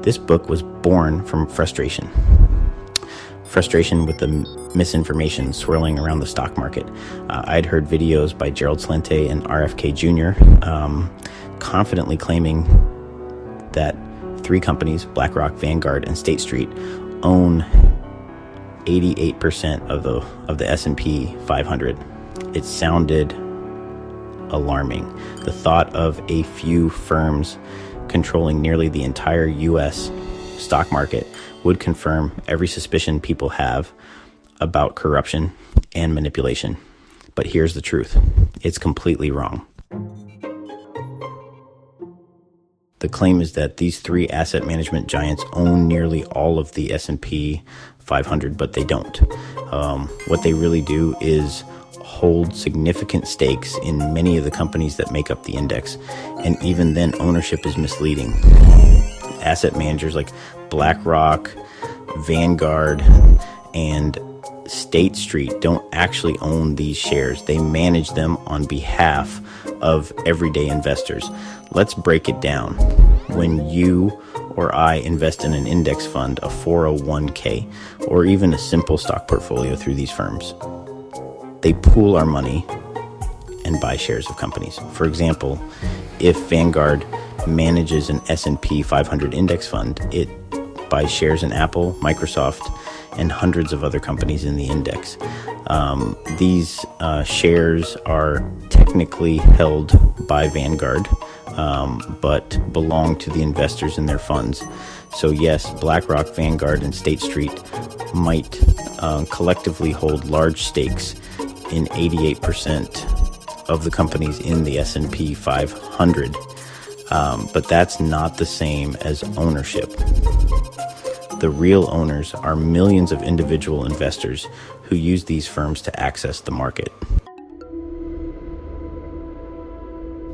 This book was born from frustration with the misinformation swirling around the stock market. I'd heard videos by Gerald Celente and RFK Jr. Confidently claiming that three companies, BlackRock, Vanguard, and State Street, own 88% of the S&P 500. It sounded alarming. The thought of a few firms controlling nearly the entire U.S. stock market would confirm every suspicion people have about corruption and manipulation. But here's the truth. It's completely wrong. The claim is that these three asset management giants own nearly all of the S&P 500, but they don't. What they really do is hold significant stakes in many of the companies that make up the index, and even then ownership is misleading. Asset managers like BlackRock, Vanguard, and State Street don't actually own these shares. They manage them on behalf of everyday investors. Let's break it down. When you or I invest in an index fund, a 401k, or even a simple stock portfolio through these firms, they pool our money and buy shares of companies. For example, if Vanguard manages an S&P 500 index fund, it buys shares in Apple, Microsoft, and hundreds of other companies in the index. These shares are technically held by Vanguard, but belong to the investors in their funds. So yes, BlackRock, Vanguard, and State Street might collectively hold large stakes in 88% of the companies in the S&P 500, but that's not the same as ownership. The real owners are millions of individual investors who use these firms to access the market.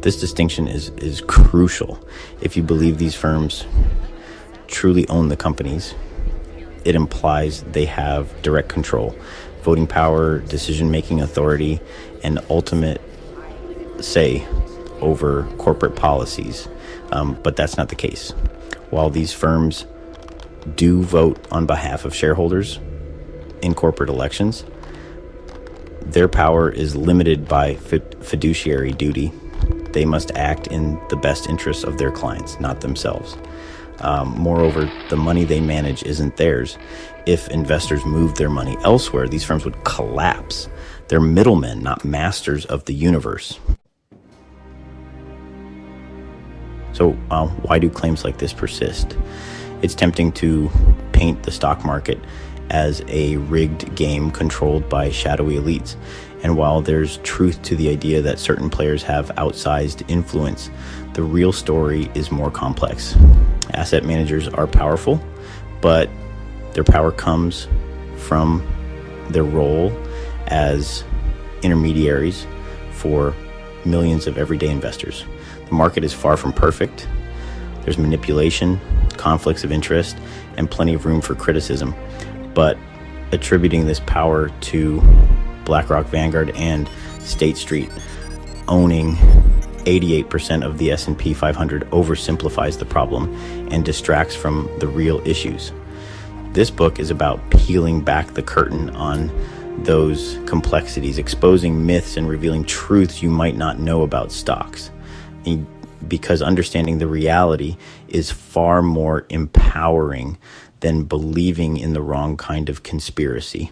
This distinction is crucial. If you believe these firms truly own the companies, it implies they have direct control, voting power, decision-making authority, and ultimate say over corporate policies. But that's not the case. While these firms do vote on behalf of shareholders in corporate elections, their power is limited by fiduciary duty. They must act in the best interests of their clients, not themselves. Moreover, the money they manage isn't theirs. If investors move their money elsewhere, these firms would collapse. They're middlemen, not masters of the universe. So why do claims like this persist? It's tempting to paint the stock market as a rigged game controlled by shadowy elites. And while there's truth to the idea that certain players have outsized influence, the real story is more complex. Asset managers are powerful, but their power comes from their role as intermediaries for millions of everyday investors. The market is far from perfect. There's manipulation, conflicts of interest, and plenty of room for criticism. But attributing this power to BlackRock, Vanguard, and State Street owning 88% of the S&P 500 oversimplifies the problem and distracts from the real issues. This book is about peeling back the curtain on those complexities, exposing myths and revealing truths you might not know about stocks. Because understanding the reality is far more empowering than believing in the wrong kind of conspiracy.